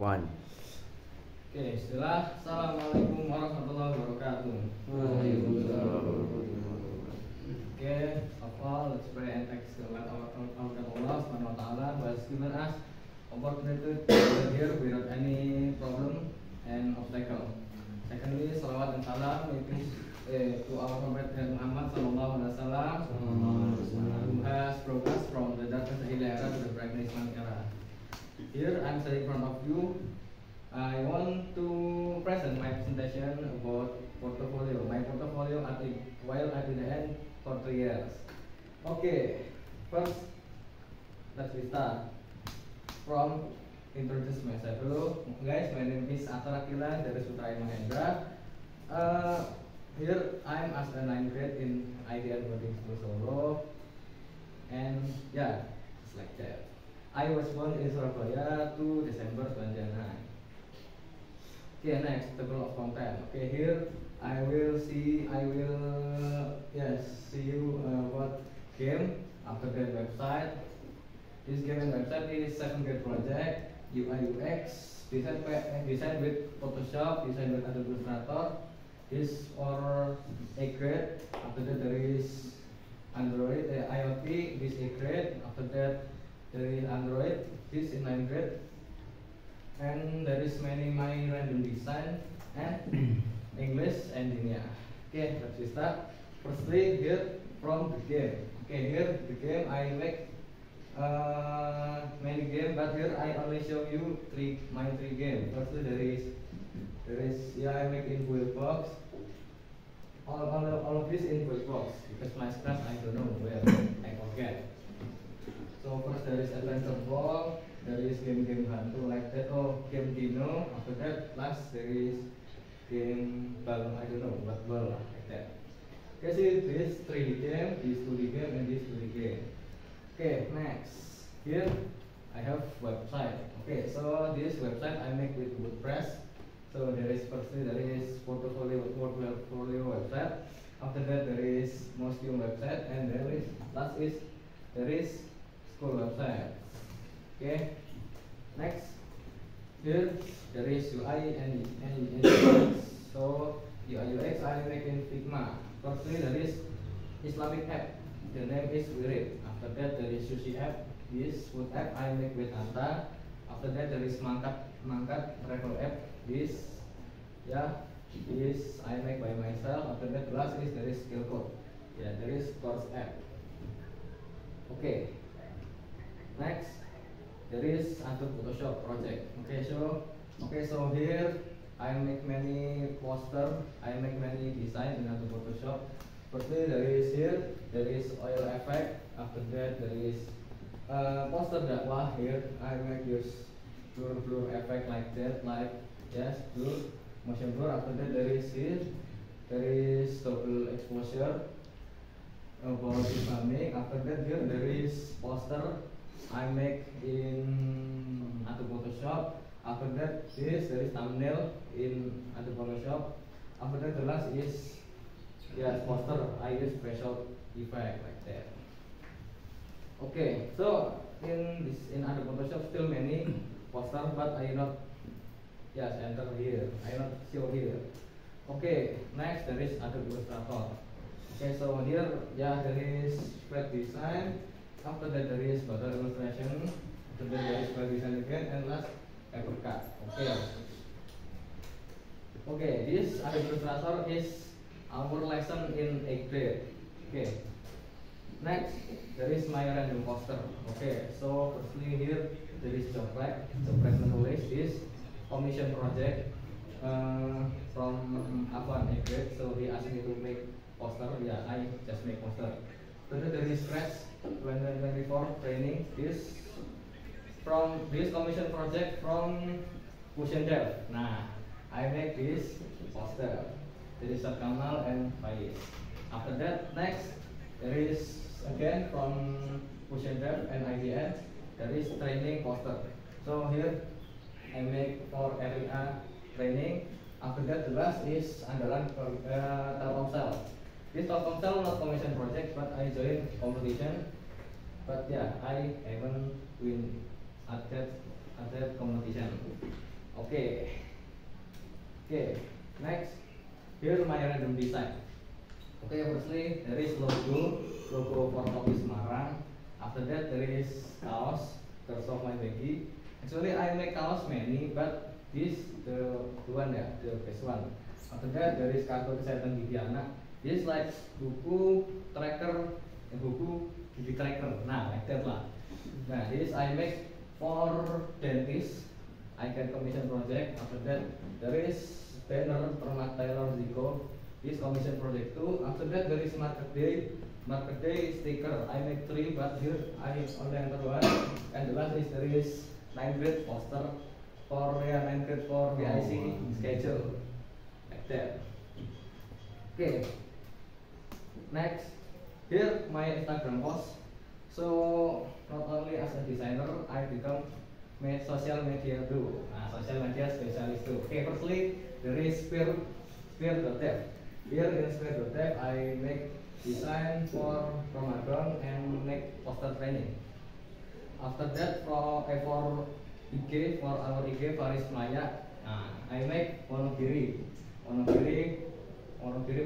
One. Oke, istilah Assalamualaikum warahmatullahi wabarakatuh. Oke, of all, let's pray and thanks to our Allah Subhanahu wa Ta'ala who has given us opportunity to be here without any problem and obstacle. Secondly, salawat and salam to our Prophet Muhammad Sallallahu Alaihi Wasallam who has brought us from the darkness era to the brightness era. Here I'm standing in front of you. I want to present my presentation about portfolio. My portfolio while I didn't for 3 years. Okay, first let's start from introduce myself. Hello guys, my name is Atar Akila dari Sutra Mahendra. Here I'm as a 9th grade in Ideal Boarding School Solo, and yeah, it's like that. I was born in Surabaya 2 Desember 2009. Okay, next table of content. Okay, here I will see you what game after that website. This game and website is 7th grade project UI UX design with Photoshop, design with Adobe Illustrator. This for 8th grade. After that there is Android IoT. This 8th grade. After that there is Android. This in 9th grade. And there is many my random design and English engineer. Okay, let's start. Firstly, here from the game. Okay, here the game I make many game, but here I only show you my three game. Firstly, there is I make in full box. All of this in full box because my scratch I don't know where I forget. So first there is adventure ball. There is game hantu like that. Oh, game Dino. After that, last there is game ball. I don't know what ball like that. Okay, see this 3D game, this 2D game, and this 2D game. Okay, next here I have website. Okay, so this website I make with WordPress. So there is portfolio website. After that there is museum website, and there is school website. Okay, next here there is UI and UX. So UI UX I make in Figma. Firstly there is Islamic app. The name is Wirid. After that there is Sushi app. This food app I make with Anta. After that there is Mangkat travel app. This I make by myself. After that last there is skill code. Yeah, there is course app. Okay. Next there is Adobe Photoshop project. Okay, so here I make many poster. I make many design in Adobe Photoshop. Firstly there is oil effect. After that there is poster dakwah. Here I make use blur effect like that, blur, motion blur. After that there is double exposure about filming. After that here there is poster I make in Adobe Photoshop. After that there is thumbnail in Adobe Photoshop. After that the last is poster. I use special effect like that. Okay, so in Adobe Photoshop still many poster, but I not enter here. I not show here. Okay, next there is Adobe Illustrator. Okay, so here there is flat design. After that there is border illustration. After that there is flat design again, and last paper cut. Okay, this Adobe Illustrator is our lesson in 8th grade. Okay, next there is my random poster. Okay, so firstly here there is Joprek menulis is commission project from Afwan 8th grade. So he asked me to make poster. Yeah, I just make poster. Then there is scratch 2024 training. This commission project from Fusion Dev. Nah, I make this poster. There is Kamal and Faiz. After that, next there is again from Fusion Dev and IDN. There is training poster. So here I make for area training. After that, the last is Andalan Telkomsel. This Telkomsel not commission project, but I join competition. But I haven't win at that competition. Okay, next, here my random design. Okay, firstly there is logo for Kopi Semarang. After that there is kaos, curse of my baggy. Actually I make kaos many, but this the one ya, the best one. After that there is kartu kesehatan gigi anak. This like buku tracker, buku gigi tracker. Nah, like that lah. Nah, this I make for dentist. I can commission project. After that there is banner Permat Taylor Zico. This commission project too. After that there is market day sticker. I make 3, but here I only enter 1. And the last is there is 9 grade poster for 9 grade for BIC schedule, like that. Okay. Next, here my Instagram post. So not only as a designer, I become social media too. Nah, social media specialist too. Okay, firstly there is Sphere.dev. Here in Sphere.dev I make design for Ramadan and make poster training. After that for IG, for our IG Faris Maya, I make Wonogiri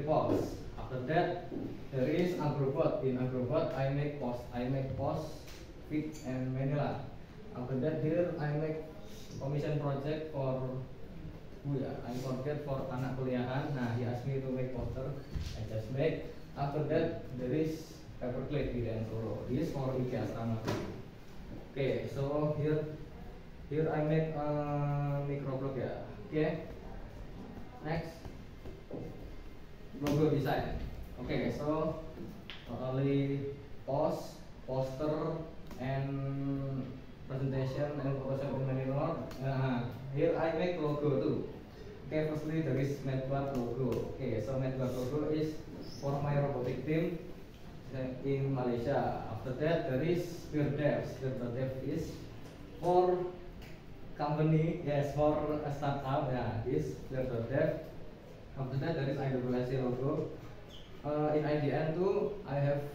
post. After that there is Agrobot. In Agrobot I make post fit and Manila. After that here I make commission project for I forget for anak kuliahan. Nah, he asked me to make poster. I just make. After that there is paperclip di Solo. This for IG Asrama. Okay, so here I make microblog ya. Okay. Next, logo design. Okay, so not only poster and presentation and Photoshop in Manila. Here I make logo too. Okay, firstly there is Medward logo. Okay, so Medward logo is for my robotic team in Malaysia. After that there is Sphere.dev. Sphere.dev is for company, yes, for a startup. Yeah, this Sphere.dev. After that there is IWSC logo. In IDN too I have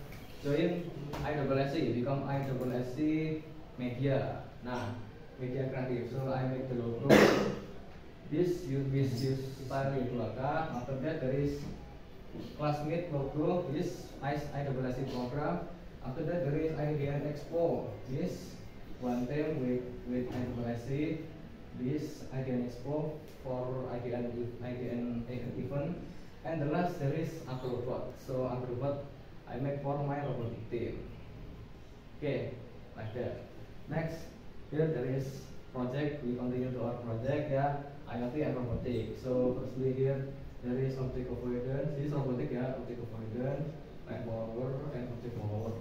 joined IWSC, become IWSC media. Nah, media kreatif. So I make the logo. This use style di belakang. After that there is classmate logo. This IWSC program. After that there is IDN Expo. This one team with IWSC. This IDN Expo for IDN event. And the last there is Agrobot. So Agrobot I make for my robotic team. Okay, like that. Next, here there is project. We continue to our project ya, IoT and robotic. So firstly here there is object avoidance. This is robotic ya, object avoidance, light power and object power.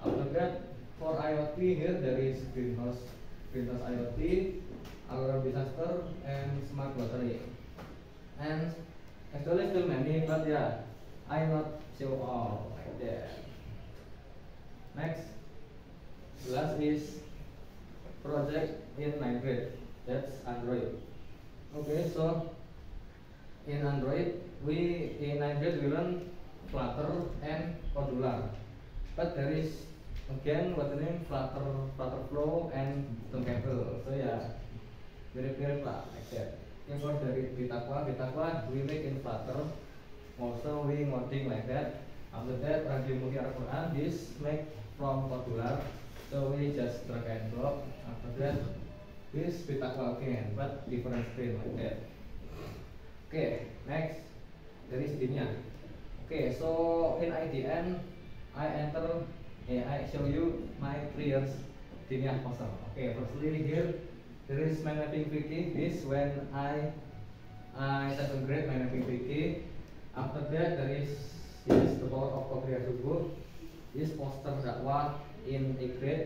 After that for IoT here there is greenhouse IoT, alarm disaster and smart battery. And actually still many, but yeah, I not show all like that. Next, last is project in 9 grade. That's Android. Okay, so in Android in 9 grade we learn Flutter and Modular. But there is again what the name Flutter Flow and Tomcable. So yeah, mirip-mirip lah like that. For dari Bitakwa we make in Flutter. Also we modding like that. After that Radio Multi Al-Quran this make from Modular. So we just drag and drop. After that this Bitakwa again, but different screen like that. Okay, next there is Dinya. Okay, so in IDN I show you my 3 years Dinya poster. Okay, firstly here there is my mapping wiki. This when I 7th grade my mapping wiki. After that there is the power of Korea Subuh. This poster dakwah in 8th grade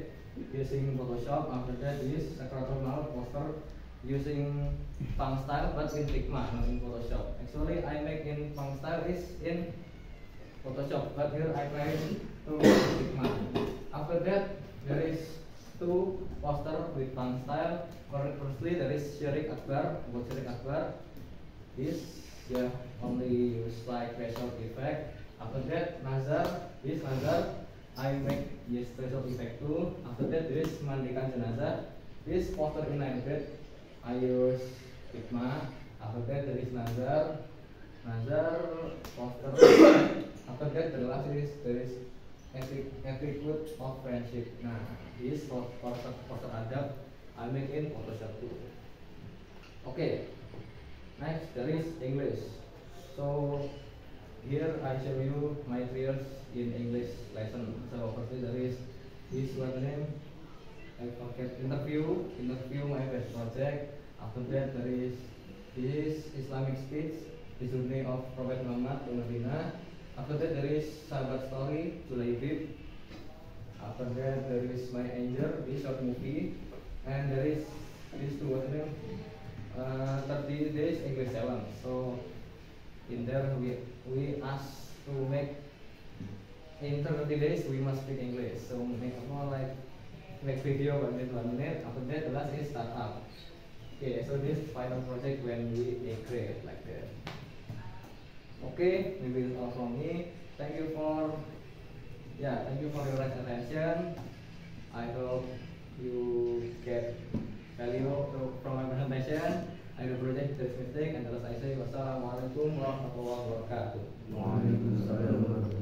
using Photoshop. After that this Sakratul Maut poster using Pang Style but in Figma, not in Photoshop. Actually I make in Pang Style is in Photoshop, but here I try to Figma. After that there is 2 poster with Pang Style. Firstly there is Syirik Akbar. About Syirik Akbar this only use like facial effect. After that Nazar, this Nazar I make this facial effect too. After that there is Mandikan Jenazah. This poster in 9th grade I use Figma. After that there is Nazar, poster. After that the last is there is attribute of friendship. Nah, this poster adab I make in Photoshop too. Okay. Next there is English. So here I show you my 3 years in English lesson. So firstly there is this one name. I forget interview my best project. After that there is this Islamic speech, the journey of Prophet Muhammad to Medina. After that there is Sahabat story, Julaibib. After that there is my angel, this short movie, and there is these two what name 30 days English challenge. So in there we ask to make in 30 days we must speak English. So make more like make video 1 minute 1 minute. After that the last is startup. Okay, so this final project when we create like that. Okay, maybe it's all from me. Thank you for your attention. I hope you get value from my presentation. I do project this mistake and terus I say wassalamualaikum warahmatullahi wabarakatuh. Waalaikumsalam.